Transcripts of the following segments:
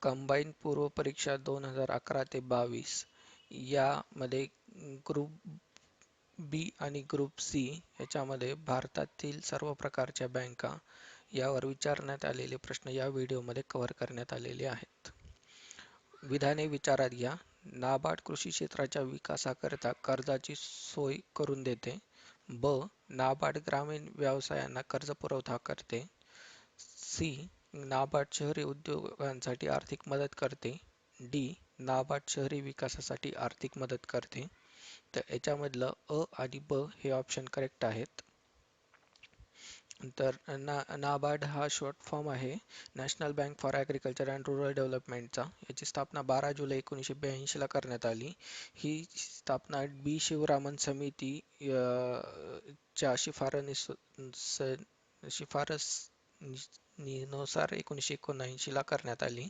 Combine पूर्व परीक्षा 2011 ते 22 यामध्ये ग्रुप बी आणि ग्रुप सी याच्यामध्ये भारतातील सर्व प्रकारच्या बँका यावर विचारण्यात आलेले प्रश्न या व्हिडिओमध्ये कव्हर करण्यात आलेले आहेत. विधाने विचारात घ्या. नाबार्ड कृषी क्षेत्राच्या विकासाकरिता कर्जाची सोय करून देते. ब. नाबार्ड ग्रामीण व्यवसायांना कर्ज पुरवठा करते. सी. नाबार्ड शहरी उद्योगांसाठी आर्थिक मदत करते. डी. नाबार्ड शहरी विकासासाठी आर्थिक मदत करते. तर याच्यामधलं अ आणि ब हे ऑप्शन करेक्ट आहेत. तर नाबार्ड हा शॉर्ट फॉर्म आहे national bank for agriculture and rural डेव्हलपमेंटचा. याची स्थापना 12 जुलै 1982 ला करण्यात आली. ही स्थापना बी शिवरामन समिती च्या शिफारसीनुसार 1979 ला करण्यात आली.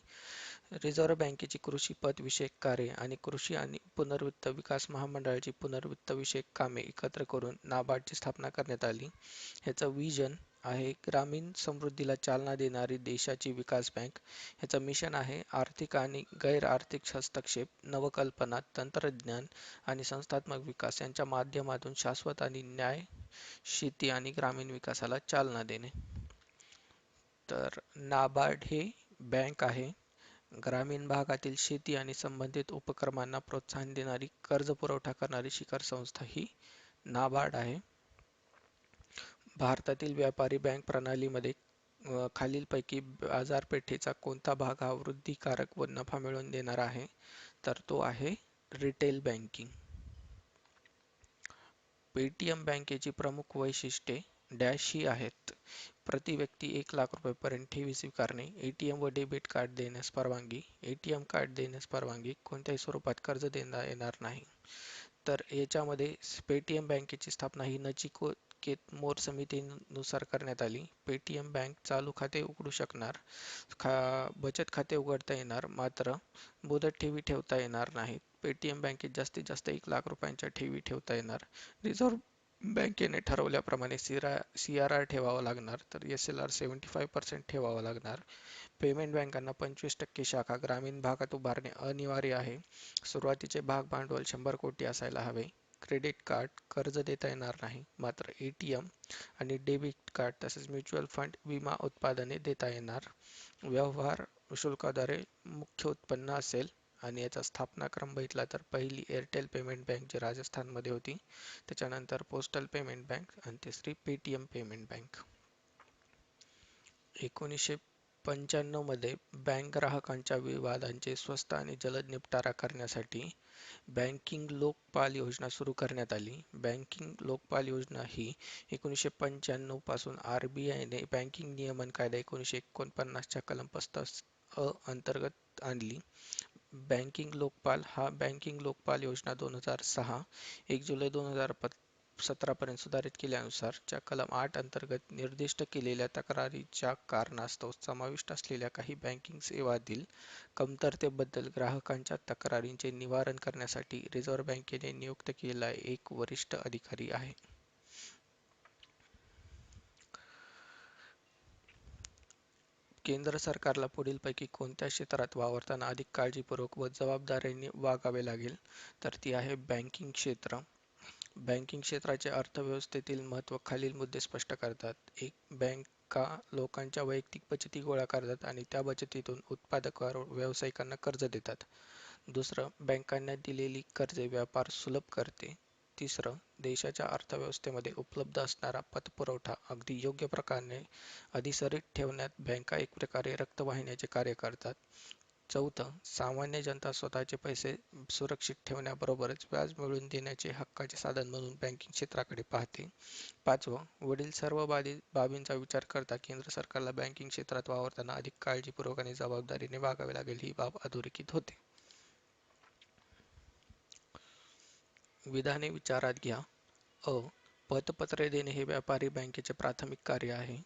रिझर्व्ह बँकेची कृषी पत विषयक कार्ये आणि कृषी आणि पुनर्वित्त विकास महामंडळाची पुनर्वित्त विषयक कामे एकत्र करून नाबार्डची स्थापना करण्यात आली. ह्याचं विजन आहे ग्रामीण समृद्धीला चालना देणारी देशाची विकास बँक. ह्याचं मिशन आहे आर्थिक आणि गैर आर्थिक हस्तक्षेप, नवकल्पना, तंत्रज्ञान आणि संस्थात्मक विकास यांच्या माध्यमातून शाश्वत आणि न्याय शेती आणि ग्रामीण विकासाला चालना देणे. तर नाबार्ड हे बँक आहे. ग्रामीण भागातील शेती आणि संबंधित उपक्रमांना प्रोत्साहन देणारी कर्ज पुरवठा करणारी शिखर संस्था ही नाबार्ड आहे. भारतातील व्यापारी बँक प्रणालीमध्ये खालीलपैकी बाजारपेठेचा कोणता भाग हा वृद्धिकारक व नफा मिळवून देणारा आहे? तर तो आहे रिटेल बँकिंग. पेटीएम बँकेची प्रमुख वैशिष्ट्ये डॅश ही आहेत. प्रति व्यक्ती 1 लाख रुपयांपर्यंत ठेवी स्वीकारणे, एटीएम व डेबिट कार्ड देण्यास परवानगी, एटीएम कार्ड देण्यास परवानगी, कोणत्याही स्वरूपात कर्ज देता येणार नाही. तर याच्यामध्ये पेटीएम बँकेची स्थापना ही नचिकेत मोर समितीनुसार करण्यात आली. पेटीएम बँक चालू खाते उघडू शकणार, बचत खाते उघडता येणार, मात्र मुदत ठेवी ठेवता येणार नाहीत. पेटीएम बँकेत जास्तीत जास्त 1 लाख रुपयांच्या ठेवी ठेवता येणार. रिझर्व्ह बँकेने ठरवल्याप्रमाणे CRR ठेवावा लागणार, तर SLR 75% ठेवावा लागणार. पेमेंट बँकांना 25% शाखा ग्रामीण भागात उभारणे अनिवार्य आहे. सुरुवातीचे भाग भांडवल 100 कोटी असायला हवे. क्रेडिट कार्ड कर्ज देता येणार नाही, मात्र एटीएम आणि डेबिट कार्ड तसेच म्युच्युअल फंड विमा उत्पादने देता येणार. व्यवहार शुल्काद्वारे मुख्य उत्पन्न असेल. आणि याचा स्थापना क्रम बघितला तर पहिली एअरटेल पेमेंट बँक जी राजस्थानमध्ये होती, त्याच्यानंतर पोस्टल पेमेंट बँक आणि तिसरी पेटीएम पेमेंट बँक. 1995 मध्ये बँक ग्राहकांच्या विवादांचे स्वस्त आणि जलद निपटारा करण्यासाठी बँकिंग लोकपाल योजना सुरू करण्यात आली. बँकिंग लोकपाल योजना ही 1995 पासून RBIने बँकिंग नियमन कायदा 1949 च्या कलम 35 अ अंतर्गत आणली. बँकिंग लोकपाल हा बँकिंग लोकपाल योजना 2006 1 जुलै 2017 पर्यंत सुधारित केल्यानुसार च्या कलम 8 अंतर्गत निर्दिष्ट केलेल्या तक्रारीच्या कारणास्तव समाविष्ट असलेल्या काही बँकिंग सेवांतील कमतरतेबद्दल ग्राहकांच्या तक्रारींचे निवारण करण्यासाठी रिझर्व्ह बँकेने नियुक्त केलेला एक वरिष्ठ अधिकारी आहे. केंद्र सरकारला पुढीलपैकी कोणत्या क्षेत्रात वावरताना अधिक काळजीपूर्वक व जबाबदारीने वागावे लागेल? तर ती आहे बँकिंग क्षेत्र. बँकिंग क्षेत्राचे अर्थव्यवस्थेतील महत्त्व खालील मुद्दे स्पष्ट करतात. 1. बँका लोकांच्या वैयक्तिक बचती गोळा करतात आणि त्या बचतीतून उत्पादक व्यावसायिकांना कर्ज देतात. दुसरं, बँकांना दिलेली कर्जे व्यापार सुलभ करते. तिसरं, देशाच्या अर्थव्यवस्थेमध्ये उपलब्ध असणारा पतपुरवठा अगदी योग्य प्रकारे अधीसरित ठेवण्यात बँका एक प्रकारे रक्तवाहिन्याचे कार्य करतात. चौथं, सामान्य जनता स्वतःचे पैसे सुरक्षित ठेवण्याबरोबरच व्याज मिळवून देण्याचे हक्काचे साधन म्हणून बँकिंग क्षेत्राकडे पाहते. पाचवं, वरील सर्व बाबींचा विचार करता केंद्र सरकारला बँकिंग क्षेत्रात वावरताना अधिक काळजीपूर्वक आणि जबाबदारीने वागावे लागेल ही बाब अधोरेखित होते. विधाने विचारात घ्या. अ. पतपत्रे देणे हे व्यापारी बँकेचे प्राथमिक कार्य आहे.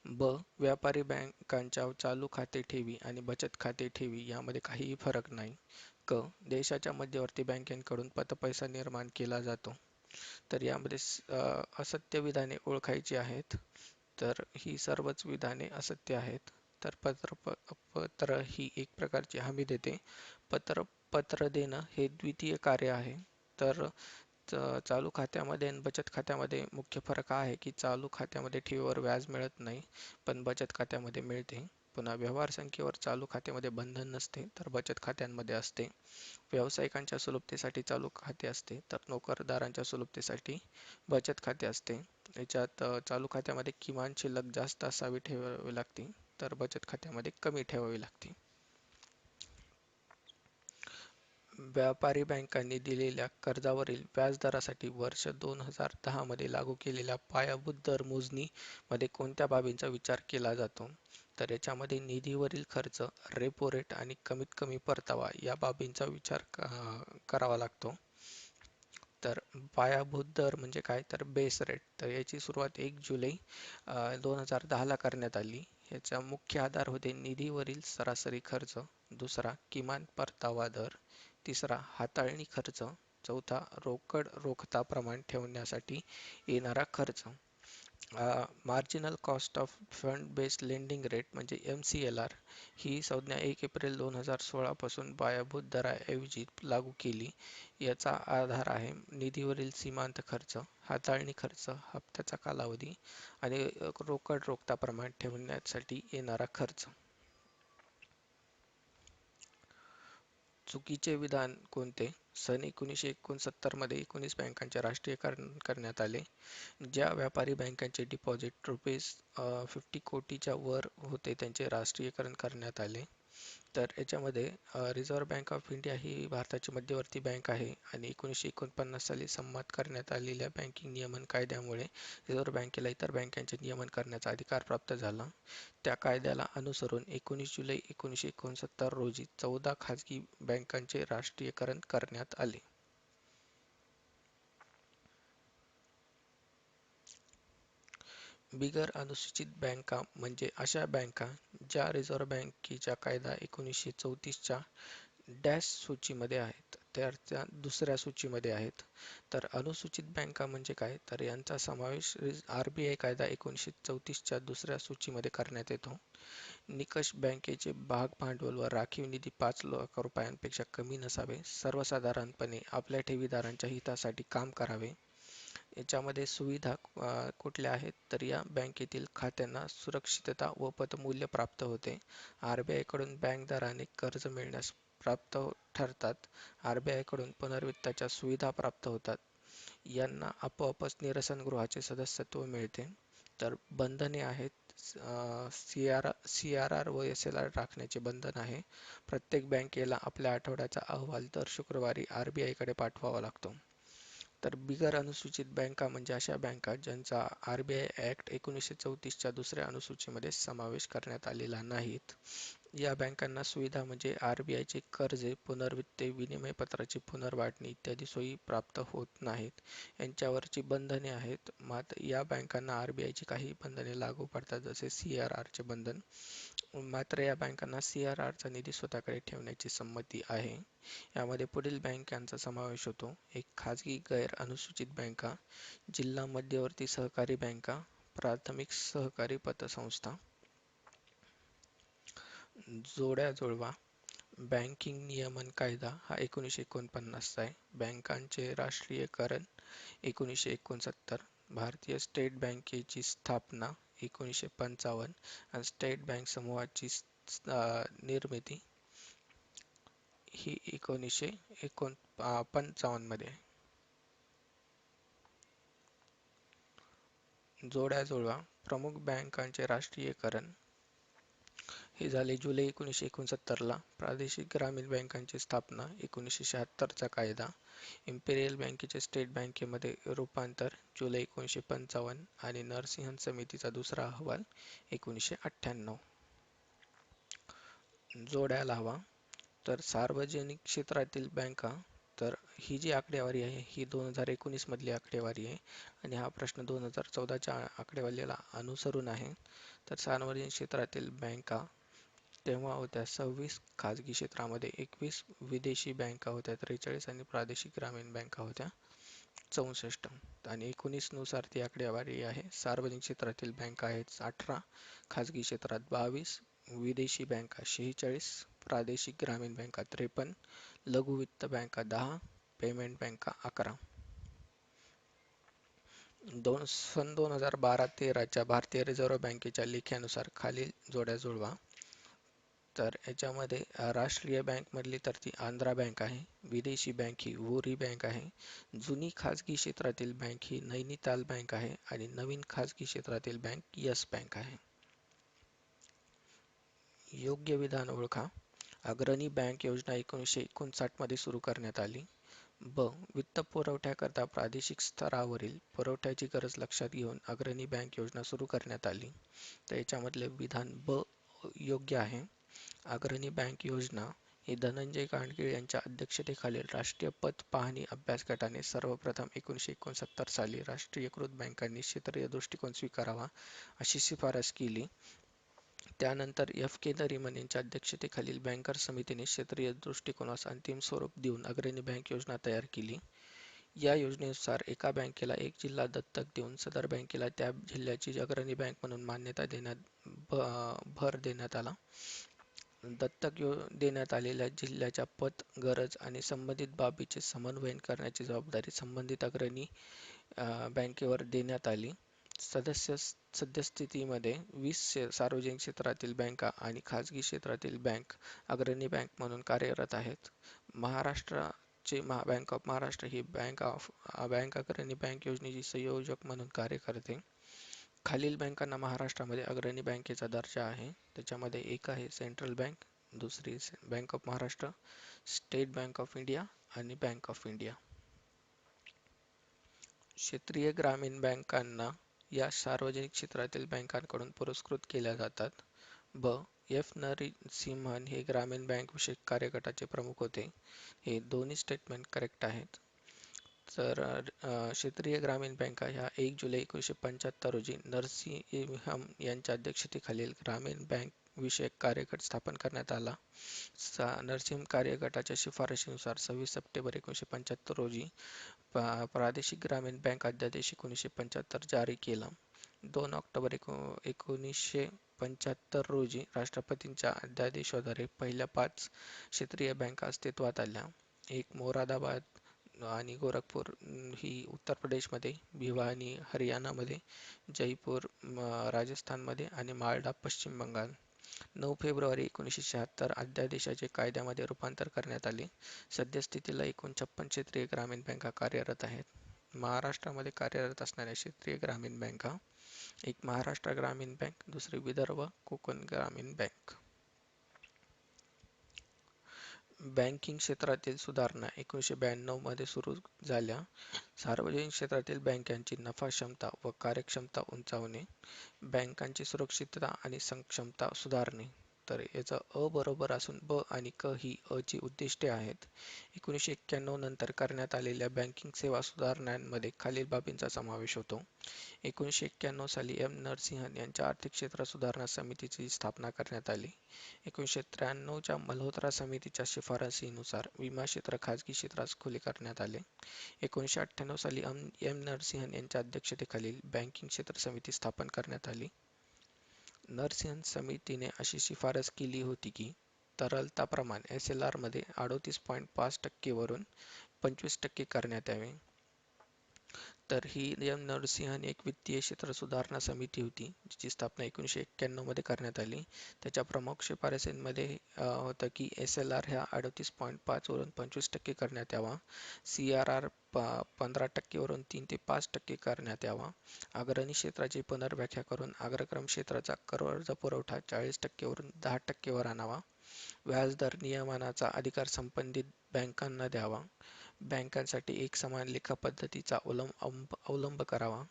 ब. व्यापारी बँकांच्या चालू खाते ठेवी आणि बचत खाते ठेवी यामध्ये काहीही फरक नाही. क. देशाच्या मध्यवर्ती बँकांकडून पतपैसा निर्माण केला जातो. तर यामध्ये असत्य विधाने ओळखायची आहेत. तर ही सर्वच विधाने असत्य आहेत. तर पत्र ही एक प्रकारची हमी देते. पत्र पत्र देणं हे द्वितीय कार्य आहे. तर चालू खात्यामध्ये आणि बचत खात्यामध्ये मुख्य फरक हा आहे की चालू खात्यामध्ये ठेवीवर व्याज मिळत नाही, पण बचत खात्यामध्ये मिळते. पुन्हा व्यवहार संख्येवर चालू खात्यामध्ये बंधन नसते, तर बचत खात्यांमध्ये असते. व्यावसायिकांच्या सुलभतेसाठी चालू खाते असते, तर नोकरदारांच्या सुलभतेसाठी बचत खाते असते. याच्यात चालू खात्यामध्ये किमान शिल्लक जास्त असावी ठेवावी लागते, तर बचत खात्यामध्ये कमी ठेवावी लागते. व्यापारी बँकांनी दिलेल्या कर्जावरील व्याजदरासाठी वर्ष 2010 मध्ये लागू केलेल्या पायाभूत दर मोजणी मध्ये कोणत्या बाबींचा विचार केला जातो? तर याच्यामध्ये निधीवरील खर्च, रेपो रेट आणि कमीत कमी परतावा या बाबींचा विचार करावा लागतो. तर पायाभूत दर म्हणजे काय, तर बेस रेट. तर याची सुरुवात 1 जुलै 2010 ला करण्यात आली. याचा मुख्य आधार होते निधीवरील सरासरी खर्च, दुसरा किमान परतावा दर, तिसरा हाताळणी खर्च, चौथा रोकड रोखता प्रमाण ठेवण्यासाठी येणारा खर्च. Marginal cost of fund based lending rate म्हणजे MCLR ही संज्ञा 1 एप्रिल 2016 पासून पायाभूत दराऐवजी लागू केली. याचा आधार आहे निधीवरील सीमांत खर्च, हाताळणी खर्च, हप्त्याचा कालावधी आणि रोकड रोखता प्रमाण ठेवण्यासाठी येणारा खर्च. चुकीचे विधान कोणते? सन 1969 मध्ये 19 बँकांचे राष्ट्रीयकरण करण्यात आले. ज्या व्यापारी बँकांचे डिपॉझिट ₹50 कोटीच्या वर होते त्यांचे राष्ट्रीयकरण करण्यात आले. तर याच्यामध्ये रिझर्व्ह बँक ऑफ इंडिया ही भारताची मध्यवर्ती बँक आहे आणि 1949 साली संमत करण्यात आलेल्या बँकिंग नियमन कायद्यामुळे रिझर्व्ह बँकेला इतर बँकांचे नियमन करण्याचा अधिकार प्राप्त झाला. त्या कायद्याला अनुसरून 19 जुलै 1969 रोजी 14 खाजगी बँकांचे राष्ट्रीयकरण करण्यात आले. बिगर अनुसूचित बँका म्हणजे अशा बँका ज्या रिझर्व्ह बँकेच्या कायदा 1934 च्या डॅश सूचीमध्ये आहेत, तर त्या दुसऱ्या सूचीमध्ये आहेत. तर अनुसूचित बँका म्हणजे काय, तर यांचा समावेश RBI कायदा 1934 च्या दुसऱ्या सूचीमध्ये करण्यात येतो. निकष बँकेचे भाग भांडवल व राखीव निधी 5 लाख रुपयांपेक्षा कमी नसावे. सर्वसाधारणपणे आपल्या ठेवीदारांच्या हितासाठी काम करावे. याच्यामध्ये सुविधा कुठल्या आहेत, तर या बँकेतील खात्यांना सुरक्षितता व पतमूल्य प्राप्त होते. RBI कडून बँक दराने कर्ज मिळण्यास प्राप्त ठरतात. RBI कडून पुनर्वित्ताच्या सुविधा प्राप्त होतात. यांना आपोआपच निरसनगृहाचे सदस्यत्व मिळते. तर बंधने आहेत. CRR व SLR राखण्याचे बंधन आहे. प्रत्येक बँकेला आपल्या आठवड्याचा अहवाल दर शुक्रवारी RBI कडे पाठवावा लागतो. तर बिगर अनुसूचित बँका म्हणजे अशा बँका ज्यांचा RBI ॲक्ट 1934 च्या दुसऱ्या अनुसूचीमध्ये समावेश करण्यात आलेला नाहीत. या बँकांना सुविधा म्हणजे RBI चे कर्जे, पुनर्वित्त, विनिमय पत्राची पुनर्वाटणी इत्यादी सोयी प्राप्त होत नाहीत. यांच्यावरची बंधने आहेत. मात्र या बँकांना RBI ची काही बंधने लागू पडतात, जसे CRR चे बंधन. मात्र या बँकांना CRR चा निधी स्वतःकडे ठेवण्याची संमती आहे. यामध्ये पुढील बँकांचा समावेश होतो: एक खाजगी गैर अनुसूचित बँका, जिल्हा मध्यवर्ती सहकारी बँका, प्राथमिक सहकारी पतसंस्था. जोड्या जुळवा. बँकिंग नियमन कायदा हा 1949 चा आहे. बँकांचे राष्ट्रीयकरण 1969. भारतीय स्टेट बँकेची स्थापना 1955 आणि स्टेट बँक समूहाची निर्मिती ही 1955 मध्ये. जोड्या जुळवा. प्रमुख बँकांचे राष्ट्रीयकरण हे झाले जुलै 1969 ला. प्रादेशिक ग्रामीण बँकांची स्थापना 1976 चा कायदा. इम्पेरियल बँकेचे स्टेट बँकेमध्ये रूपांतर जुलै 1955 आणि नरसिंहन समितीचा दुसरा अहवाल 1998. जोड्या लावा. तर सार्वजनिक क्षेत्रातील बँका, तर ही जी आकडेवारी आहे ही 2019 मधली आकडेवारी आहे आणि हा प्रश्न 2014च्या आकडेवारीला अनुसरून आहे. तर सार्वजनिक क्षेत्रातील बँका तेव्हा होत्या 26, खाजगी क्षेत्रामध्ये 21, विदेशी बँका होत्या 43 आणि प्रादेशिक ग्रामीण बँका होत्या 64. आणि 19 नुसार ती आकडेवारी आहे. सार्वजनिक क्षेत्रातील बँका आहेत 18, खाजगी क्षेत्रात 22, विदेशी बँका 46, प्रादेशिक ग्रामीण बँका 53, लघु वित्त बँका 10, पेमेंट बँका 11. सन 2012-13च्या भारतीय रिझर्व्ह बँकेच्या लेख्यानुसार खालील जोड्या जुळवा. तर याच्यामध्ये राष्ट्रीय बँक मधली तर ती आंध्रा बँक आहे. विदेशी बँक ही वुरी बँक आहे. जुनी खाजगी क्षेत्रातील बँक ही नैनिताल बँक आहे आणि नवीन खाजगी क्षेत्रातील बँक येस बँक आहे. योग्य विधान ओळखा. अग्रणी बँक योजना 1959 मध्ये सुरू करण्यात आली. ब. वित्तपुरवठ्याकरता प्रादेशिक स्तरावरील पुरवठ्याची गरज लक्षात घेऊन अग्रणी बँक योजना सुरू करण्यात आली. तर याच्यामधले विधान ब योग्य आहे. अग्रणी बँक योजना ही धनंजय गाडगीळ यांच्या अध्यक्षतेखालील राष्ट्रीय पत पाहणी अभ्यास गटाने सर्वप्रथम 1969 साली राष्ट्रीयकृत बँकांनी क्षेत्रीय दृष्टिकोन स्वीकारावा अशी शिफारस केली. त्यानंतर एफ के नरीमन यांच्या अध्यक्षतेखालील बँकर्स समितीने क्षेत्रीय दृष्टिकोनास अंतिम स्वरूप देऊन अग्रणी बँक योजना तयार केली. या योजनेनुसार एका बँकेला एक जिल्हा दत्तक देऊन सदर बँकेला त्या जिल्ह्याची अग्रणी बँक म्हणून मान्यता देण्यात भर देण्यात आला. दत्तक देण्यात आलेल्या जिल्ह्याच्या पत, गरज आणि संबंधित बाबींचे समन्वयन करण्याची जबाबदारी संबंधित अग्रणी बँकेवर देण्यात आली. सद्यस्थितीमध्ये 20 सार्वजनिक क्षेत्रातील बँका आणि खाजगी क्षेत्रातील बँक अग्रणी बँक म्हणून कार्यरत आहेत. महाराष्ट्राचे bank of Maharashtra he bank अग्रणी बँक योजनेची संयोजक म्हणून कार्य करते. खालील बँकांना महाराष्ट्रामध्ये अग्रणी बँकेचा दर्जा आहे. त्याच्यामध्ये एक आहे सेंट्रल बँक, दुसरी bank of Maharashtra, state bank of India आणि बँक ऑफ इंडिया. क्षेत्रीय ग्रामीण बँकांना या सार्वजनिक क्षेत्रातील बँकांकडून पुरस्कृत केल्या जातात. ब. एफ नरसिम्हन हे ग्रामीण बँक विशेष कार्यगटाचे प्रमुख होते. हे दोन्ही स्टेटमेंट करेक्ट आहेत. तर क्षेत्रीय ग्रामीण बँका ह्या 1 जुलै 1975 रोजी नरसिंहम यांच्या अध्यक्षतेखालील ग्रामीण बँक विषयक कार्यगट स्थापन करण्यात आला. नरसिंहम कार्यगटाच्या शिफारशीनुसार 26 सप्टेंबर 1975 रोजी प्रादेशिक ग्रामीण बँक अध्यादेश 1975 जारी केला. 2 ऑक्टोबर 1975 रोजी राष्ट्रपतींच्या अध्यादेशाद्वारे पहिल्या 5 क्षेत्रीय बँका अस्तित्वात आल्या. एक मोरादाबाद आणि गोरखपूर ही उत्तर प्रदेशमध्ये, भिवानी हरियाणामध्ये, जयपूर राजस्थानमध्ये आणि मालदा पश्चिम बंगाल. 9 फेब्रुवारी 1976 अध्यादेशाचे कायद्यामध्ये रूपांतर करण्यात आले. सद्यस्थितीला एकूण 56 क्षेत्रीय ग्रामीण बँका कार्यरत आहेत. महाराष्ट्रामध्ये कार्यरत असणाऱ्या क्षेत्रीय ग्रामीण बँका: एक महाराष्ट्र ग्रामीण बँक, दुसरी विदर्भ कोकण ग्रामीण बँक. बँकिंग क्षेत्रातील सुधारणा 1992 मध्ये सुरू झाल्या. सार्वजनिक क्षेत्रातील बँकांची नफा क्षमता व कार्यक्षमता उंचावणे, बँकांची सुरक्षितता आणि सक्षमता सुधारणे. तर याचं अ बरोबर असून ब आणि क ही अ ची उद्दिष्टे आहेत. 1991 नंतर करण्यात आलेल्या बँकिंग सेवा सुधारणांमध्ये खालील बाबींचा समावेश होतो. 1991 साली एम नरसिंहन यांच्या आर्थिक क्षेत्र सुधारणा समितीची स्थापना करण्यात आली. 1993च्या मल्होत्रा समितीच्या शिफारसीनुसार विमा क्षेत्र खाजगी क्षेत्रास खुले करण्यात आले. 1998 साली एम नरसिंहन यांच्या अध्यक्षतेखालील बँकिंग क्षेत्र समिती स्थापन करण्यात आली. नरसिंहन समितीने अशी शिफारस केली होती की तरलता प्रमाण SLR मध्ये 38.5% वरून 25% करण्यात यावे. तर ही एम नरसिंहन एक वित्तीय क्षेत्र सुधारणा समिती होती, जिची स्थापना 1991 मध्ये करण्यात आली. त्याच्या प्रमुख शिफारसींमध्ये होतं की SLR ह्या 38.5 वरून 25% करण्यात यावा, CRR 15% वरून 3 ते 5% करण्यात यावा, अग्रणी क्षेत्राची पुनर्व्याख्या करून अग्रक्रम क्षेत्राचा कर्ज पुरवठा 40% वरून 10% वर आणावा, व्याजदर नियमनाचा अधिकार संबंधित बँकांना द्यावा, बँकांसाठी एकसमान लेखा पद्धतीचा अवलंब करावा,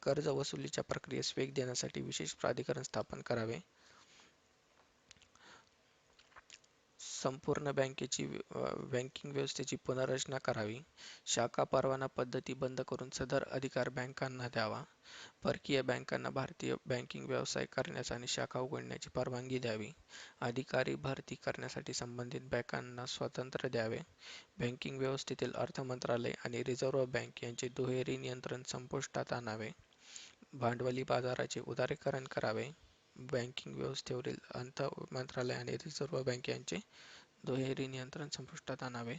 कर्ज वसुलीच्या प्रक्रियेस वेग देण्यासाठी विशेष प्राधिकरण स्थापन करावे, संपूर्ण बँकिंग व्यवस्थेची पुनर्रचना करावी, शाखा परवाना पद्धती बंद करून सदर अधिकार बँकांना द्यावा, परकीय बँकांना भारतीय बँकिंग व्यवसाय करण्यास आणि शाखा उघडण्याची परवानगी द्यावी, अधिकारी भरती करण्यासाठी संबंधित बँकांना स्वातंत्र्य द्यावे, बँकिंग व्यवस्थेतील अर्थ मंत्रालय आणि रिझर्व्ह बँक यांचे दुहेरी नियंत्रण संपुष्टात आणावे, भांडवली बाजाराचे उदारीकरण करावे, बँकिंग व्यवस्थेवरील अर्थ मंत्रालय आणि रिझर्व्ह बँक यांचे दुहेरी नियंत्रण संपुष्टात आणावे.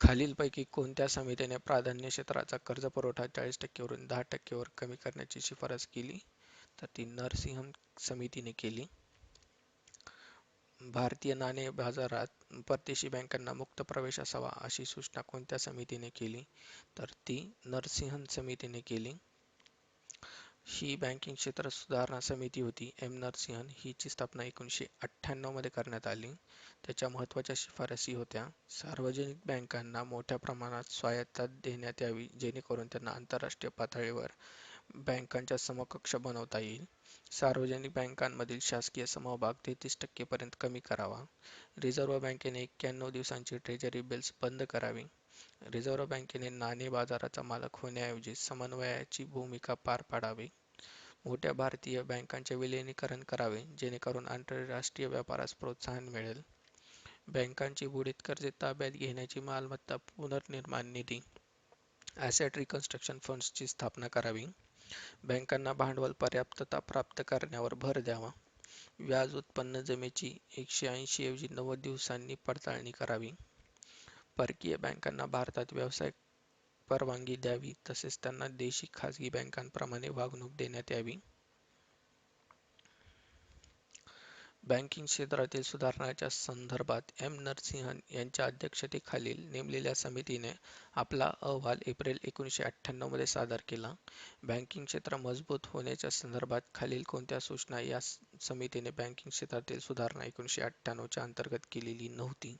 खालीलपैकी कोणत्या समितीने प्राधान्य क्षेत्राचा कर्जपुरवठा 40% वरून 10% वर कमी करण्याची शिफारस केली? तर ती नरसिंहन समितीने केली. भारतीय नाणे बाजारात परदेशी बँकांना मुक्त प्रवेश असावा अशी सूचना कोणत्या समितीने केली? तर ती नरसिंहन समितीने केली. ही बँकिंग क्षेत्र सुधारणा समिती होती. एम नरसिंहन हिची स्थापना 1998 मध्ये करण्यात आली. त्याच्या महत्त्वाच्या शिफारसी होत्या: सार्वजनिक बँकांना मोठ्या प्रमाणात स्वायत्तता देण्यात यावी जेणेकरून त्यांना आंतरराष्ट्रीय पातळीवर बँकांच्या समकक्ष बनवता येईल. सार्वजनिक बँकांमधील शासकीय समभाग 33% पर्यंत कमी करावा. रिझर्व्ह बँकेने 91 दिवसांची ट्रेजरी बिल्स बंद करावी. रिझर्व्ह बँकेने नाणे बाजाराचा मालक होण्याऐवजी समन्वयाची भूमिका पार पाडावी. मोठ्या भारतीय बँकांचे विलिनीकरण करावे जेणेकरून आंतरराष्ट्रीय व्यापारास प्रोत्साहन मिळेल. बँकांची बुडीत कर्जे ताब्यात घेण्याची मालमत्ता पुनर्निर्माण निधी ॲसेट रिकन्स्ट्रक्शन फंड्सची स्थापना करावी. बँकांना भांडवल पर्याप्तता प्राप्त करण्यावर भर द्यावा. व्याज उत्पन्न जमेची 180 ऐवजी 90 दिवसांनी पडताळणी करावी. परकीय बँकांना भारतात व्यवसाय परवानगी द्यावी तसेच त्यांना देशी खाजगी बँकांप्रमाणे वागणूक देण्यात यावी. बँकिंग क्षेत्रातील सुधारणांच्या संदर्भात एम नरसिंहन यांच्या अध्यक्षतेखालील नेमलेल्या समितीने आपला अहवाल एप्रिल 1998 मध्ये सादर केला. बँकिंग क्षेत्र मजबूत होण्याच्या संदर्भात खालील कोणत्या सूचना या समितीने बँकिंग क्षेत्रातील सुधारणा 1998 च्या अंतर्गत केलेली नव्हती?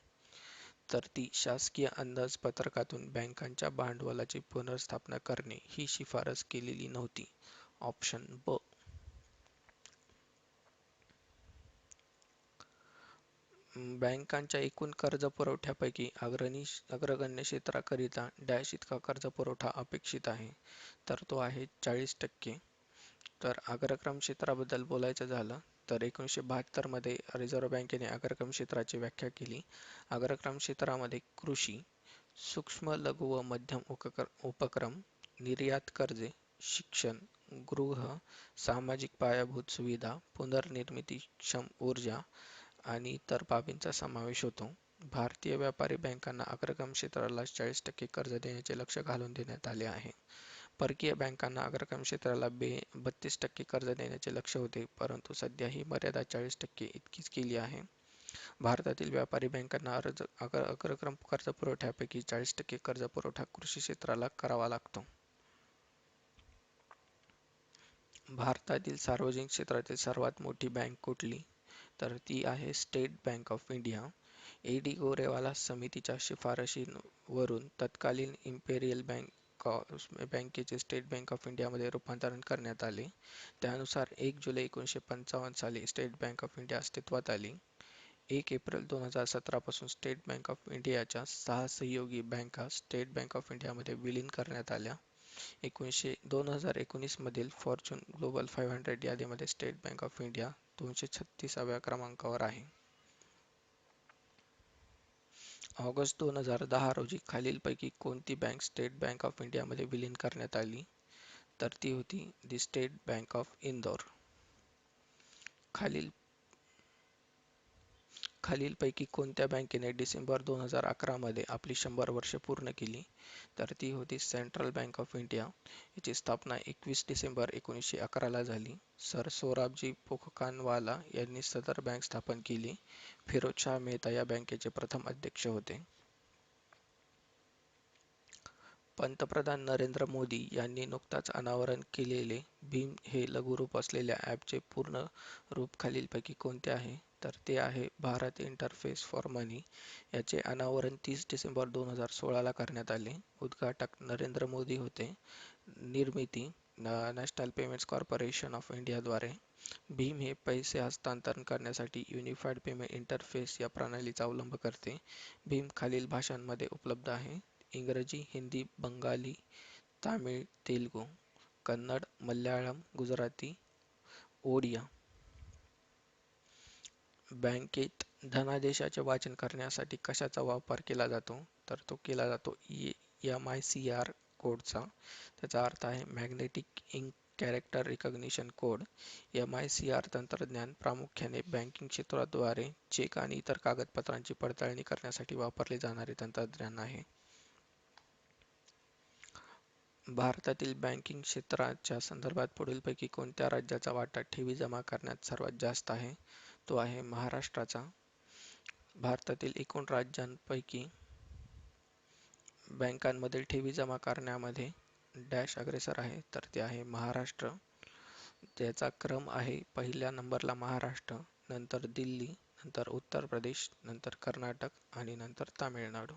तर ती शासकीय अंदाजपत्रकातून बँकांच्या भांडवलाची पुनर्स्थापना करणे ही शिफारस केलेली नव्हती. ऑप्शन ब. बँकांच्या एकूण कर्जपुरवठ्यापैकी अग्रगण्य क्षेत्राकरिता डॅश इतका कर्जपुरवठा अपेक्षित आहे? तर तो आहे 40%. तर अग्रक्रम क्षेत्राबद्दल बोलायचं झालं तर 1972 मध्ये रिझर्व्ह बँकेने अग्रक्रम क्षेत्राची व्याख्या केली. अग्रक्रम क्षेत्रामध्ये कृषी, सूक्ष्म लघु व मध्यम उपक्रम, निर्यात कर्जे, शिक्षण, गृह, सामाजिक पायाभूत सुविधा, पुनर्निर्मितीक्षम ऊर्जा आणि इतर बाबींचा समावेश होतो. भारतीय व्यापारी बँकांना अग्रक्रम क्षेत्राला 40% कर्ज देण्याचे लक्ष्य घालून देण्यात आले आहे. परकीय बँकांना अग्रक्रम क्षेत्राला 32% कर्ज देण्याचे लक्ष्य होते, परंतु सध्या ही मर्यादा 40% इतकीच केली आहे. भारतातील व्यापारी बँकांना अग्रक्रम कर्जपुरवठ्यापैकी 40% कर्जपुरवठा कृषी क्षेत्राला करावा लागतो. भारतातील सार्वजनिक क्षेत्रातील सर्वात मोठी बँक कुठली? तर ती आहे state bank of India. A D. Gorewala समितीच्या शिफारशीवरून तत्कालीन इम्पेरियल बँकेचे स्टेट बँक ऑफ इंडियामध्ये रूपांतरण करण्यात आले. त्यानुसार 1 जुलै 1955 साली स्टेट बँक ऑफ इंडिया अस्तित्वात आली. 1 एप्रिल 2017 पासून स्टेट बँक ऑफ इंडियाच्या 6 सहयोगी बँका स्टेट बँक ऑफ इंडियामध्ये विलीन करण्यात आल्या. 2019 मधील फॉर्च्यून ग्लोबल 500 यादीमध्ये स्टेट बँक ऑफ इंडिया 236व्या क्रमांकावर आहे. ऑगस्ट 2010 रोजी खालीलपैकी कोणती बँक स्टेट बँक ऑफ इंडियामध्ये विलीन करण्यात आली? तर ती होती दी स्टेट बँक ऑफ इंदौर. खालीलपैकी कोणत्या बँकेने डिसेंबर 2011 मध्ये आपली 100 वर्षे पूर्ण केली? तर ती होती सेंट्रल बँक ऑफ इंडिया. याची स्थापना 21 डिसेंबर 1911 ला झाली. सर सोराबजी पोखकानवाला यांनी सदर बँक स्थापन केली. फिरोजशाह मेहता या बँकेचे प्रथम अध्यक्ष होते. पंतप्रधान नरेंद्र मोदी यांनी नुकताच अनावरण केलेले भीम हे लघुरूप असलेल्या ॲपचे पूर्ण रूप खालीलपैकी कोणते आहे? तर ते आहे भारत इंटरफेस फॉर मनी. याचे अनावरण 30 डिसेंबर 2016 ला करण्यात आले. उद्घाटक नरेंद्र मोदी होते. निर्मिती नॅशनल पेमेंट्स कॉर्पोरेशन ऑफ इंडियाद्वारे. भीम हे पैसे हस्तांतरण करण्यासाठी युनिफाईड पेमेंट इंटरफेस या प्रणालीचा अवलंब करते. भीम खालील भाषांमध्ये उपलब्ध आहे: इंग्रजी, हिंदी, बंगाली, तामिळ, तेलुगू, कन्नड, मल्याळम, गुजराती, ओडिया. बँकेत धनादेशाचे वाचन करण्यासाठी कशाचा वापर केला जातो? तर तो केला जातो MICR कोडचा. त्याचा अर्थ आहे magnetic ink character recognition code MICR तंत्रज्ञान प्रामुख्याने बँकिंग क्षेत्राद्वारे चेक आणि इतर कागदपत्रांची पडताळणी करण्यासाठी वापरले जाणारे तंत्रज्ञान आहे. भारतातील बँकिंग क्षेत्राच्या संदर्भात पुढीलपैकी कोणत्या राज्याचा वाटा ठेवी जमा करण्यात सर्वात जास्त आहे? तो आहे महाराष्ट्राचा. भारतातील एकूण राज्यांपैकी बँकांमधील ठेवी जमा करण्यामध्ये डॅश अग्रेसर आहे, तर ते आहे महाराष्ट्र. त्याचा क्रम आहे पहिल्या नंबरला महाराष्ट्र, नंतर दिल्ली, नंतर उत्तर प्रदेश, नंतर कर्नाटक आणि नंतर तामिळनाडू.